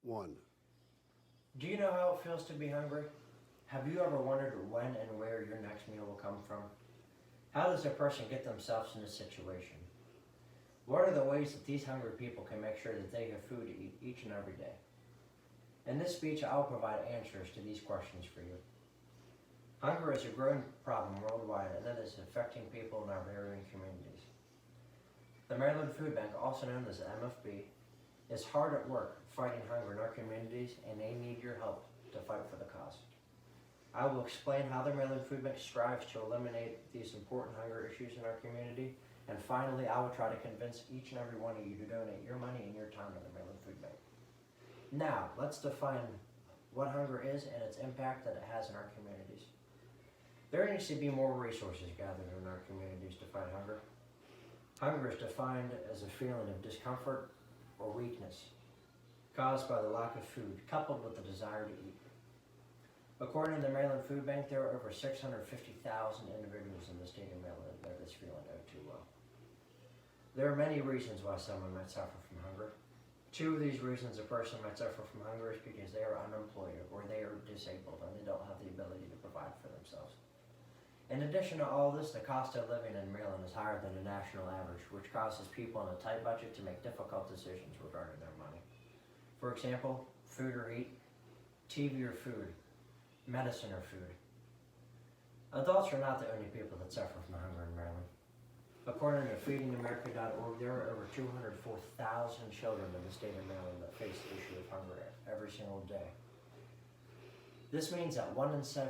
1. Do you know how it feels to be hungry? Have you ever wondered when and where your next meal will come from? How does a person get themselves in this situation? What are the ways that these hungry people can make sure that they have food to eat each and every day? In this speech, I'll provide answers to these questions for you. Hunger is a growing problem worldwide, and that is affecting people in our varying communities. The Maryland Food Bank, also known as the MFB, is hard at work fighting hunger in our communities, and they need your help to fight for the cause. I will explain how the Maryland Food Bank strives to eliminate these important hunger issues in our community, and finally, I will try to convince each and every one of you to donate your money and your time to the Maryland Food Bank. Now, let's define what hunger is and its impact that it has in our communities. There needs to be more resources gathered in our communities to fight hunger. Hunger is defined as a feeling of discomfort or weakness caused by the lack of food, coupled with the desire to eat. According to the Maryland Food Bank, there are over 650,000 individuals in the state of Maryland that is feeling too well. There are many reasons why someone might suffer from hunger. Two of these reasons a person might suffer from hunger is because they are unemployed or they are disabled and they don't have the ability to provide for themselves. In addition to all this, the cost of living in Maryland is higher than the national average, which causes people on a tight budget to make difficult decisions regarding their money. For example, food or heat, TV or food, medicine or food. Adults are not the only people that suffer from hunger in Maryland. According to feedingamerica.org, there are over 204,000 children in the state of Maryland that face the issue of hunger every single day. This means that 1 in 7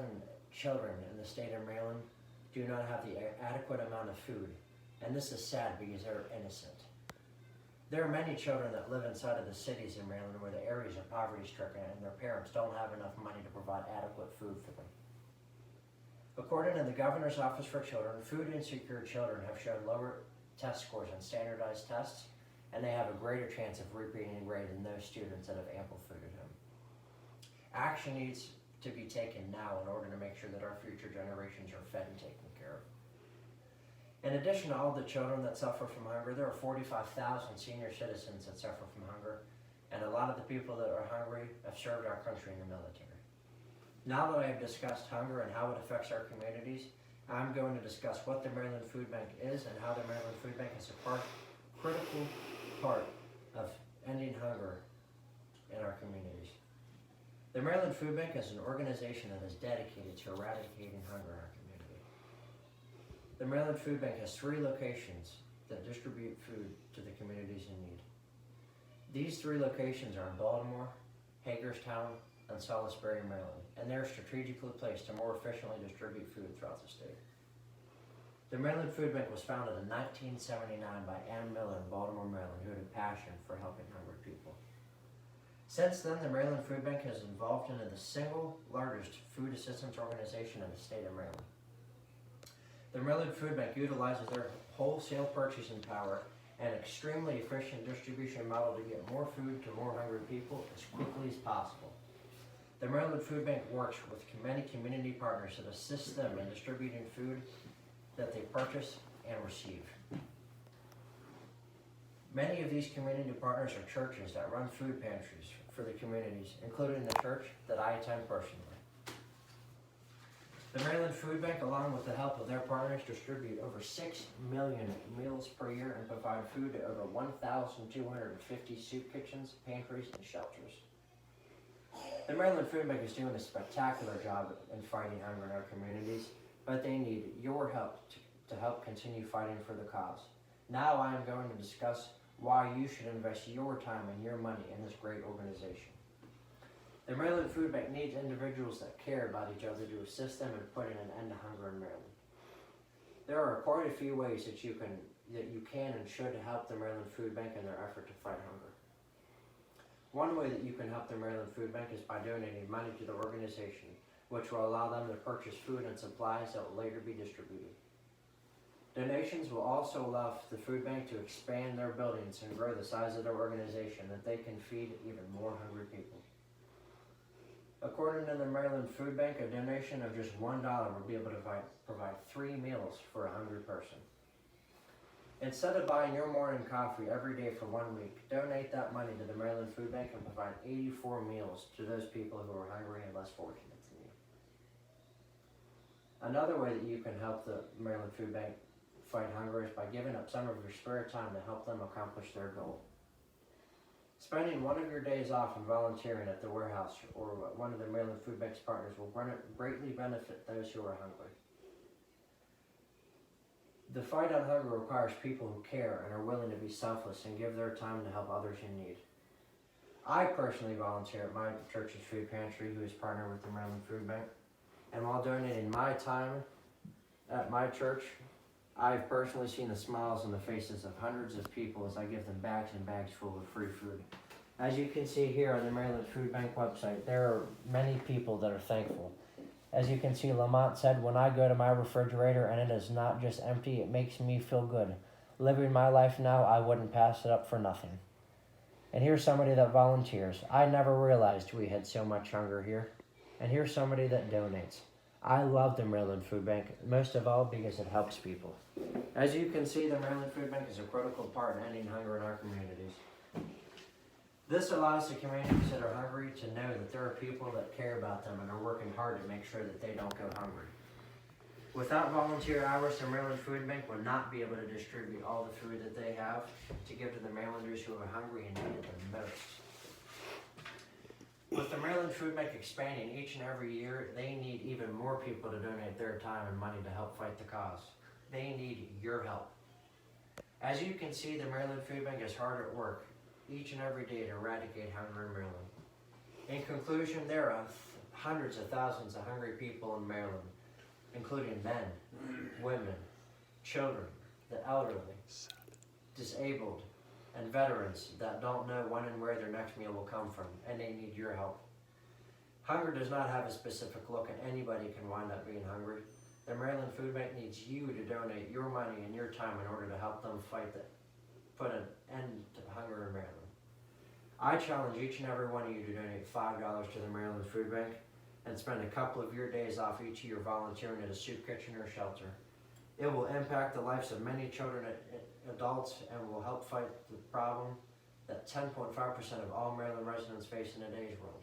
children in the state of Maryland do not have the adequate amount of food, and this is sad because they're innocent. There are many children that live inside of the cities in Maryland where the areas are poverty-stricken and their parents don't have enough money to provide adequate food for them. According to the Governor's Office for Children, food-insecure children have shown lower test scores on standardized tests, and they have a greater chance of repeating a grade than those students that have ample food at home. Action needs to be taken now in order to make sure that our future generations are fed and taken care of. In addition to all the children that suffer from hunger, there are 45,000 senior citizens that suffer from hunger, and a lot of the people that are hungry have served our country in the military. Now that I have discussed hunger and how it affects our communities, I'm going to discuss what the Maryland Food Bank is and how the Maryland Food Bank is a critical part of ending hunger in our communities. The Maryland Food Bank is an organization that is dedicated to eradicating hunger in our community. The Maryland Food Bank has 3 locations that distribute food to the communities in need. These 3 locations are in Baltimore, Hagerstown, and Salisbury, Maryland, and they're strategically placed to more efficiently distribute food throughout the state. The Maryland Food Bank was founded in 1979 by Ann Miller in Baltimore, Maryland, who had a passion for helping hungry people. Since then, the Maryland Food Bank has evolved into the single largest food assistance organization in the state of Maryland. The Maryland Food Bank utilizes their wholesale purchasing power and extremely efficient distribution model to get more food to more hungry people as quickly as possible. The Maryland Food Bank works with many community partners that assist them in distributing food that they purchase and receive. Many of these community partners are churches that run food pantries for the communities, including the church that I attend personally. The Maryland Food Bank, along with the help of their partners, distribute over 6 million meals per year and provide food to over 1,250 soup kitchens, pantries, and shelters. The Maryland Food Bank is doing a spectacular job in fighting hunger in our communities, but they need your help to help continue fighting for the cause. Now I am going to discuss why you should invest your time and your money in this great organization. The Maryland Food Bank needs individuals that care about each other to assist them in putting an end to hunger in Maryland. There are quite a few ways that you can and should help the Maryland Food Bank in their effort to fight hunger. One way that you can help the Maryland Food Bank is by donating money to the organization, which will allow them to purchase food and supplies that will later be distributed. Donations will also allow the food bank to expand their buildings and grow the size of their organization that they can feed even more hungry people. According to the Maryland Food Bank, a donation of just $1 would be able to provide 3 meals for a hungry person. Instead of buying your morning coffee every day for 1 week, donate that money to the Maryland Food Bank and provide 84 meals to those people who are hungry and less fortunate than you. Another way that you can help the Maryland Food Bank fight hunger is by giving up some of your spare time to help them accomplish their goal. Spending one of your days off and volunteering at the warehouse or one of the Maryland Food Bank's partners will greatly benefit those who are hungry. The fight on hunger requires people who care and are willing to be selfless and give their time to help others in need. I personally volunteer at my church's food pantry, who is partnered with the Maryland Food Bank. And while donating my time at my church, I've personally seen the smiles on the faces of hundreds of people as I give them bags and bags full of free food. As you can see here on the Maryland Food Bank website, there are many people that are thankful. As you can see, Lamont said, when I go to my refrigerator and it is not just empty, it makes me feel good. Living my life now, I wouldn't pass it up for nothing. And here's somebody that volunteers. I never realized we had so much hunger here. And here's somebody that donates. I love the Maryland Food Bank, most of all because it helps people. As you can see, the Maryland Food Bank is a critical part in ending hunger in our communities. This allows the communities that are hungry to know that there are people that care about them and are working hard to make sure that they don't go hungry. Without volunteer hours, the Maryland Food Bank would not be able to distribute all the food that they have to give to the Marylanders who are hungry and need it the most. With the Maryland Food Bank expanding each and every year, they need even more people to donate their time and money to help fight the cause. They need your help. As you can see, the Maryland Food Bank is hard at work each and every day to eradicate hunger in Maryland. In conclusion, there are hundreds of thousands of hungry people in Maryland, including men, women, children, the elderly, disabled, and veterans that don't know when and where their next meal will come from, and they need your help. Hunger does not have a specific look, and anybody can wind up being hungry. The Maryland Food Bank needs you to donate your money and your time in order to help them put an end to hunger in Maryland. I challenge each and every one of you to donate $5 to the Maryland Food Bank and spend a couple of your days off each year volunteering at a soup kitchen or shelter. It will impact the lives of many children and adults and will help fight the problem that 10.5% of all Maryland residents face in today's world.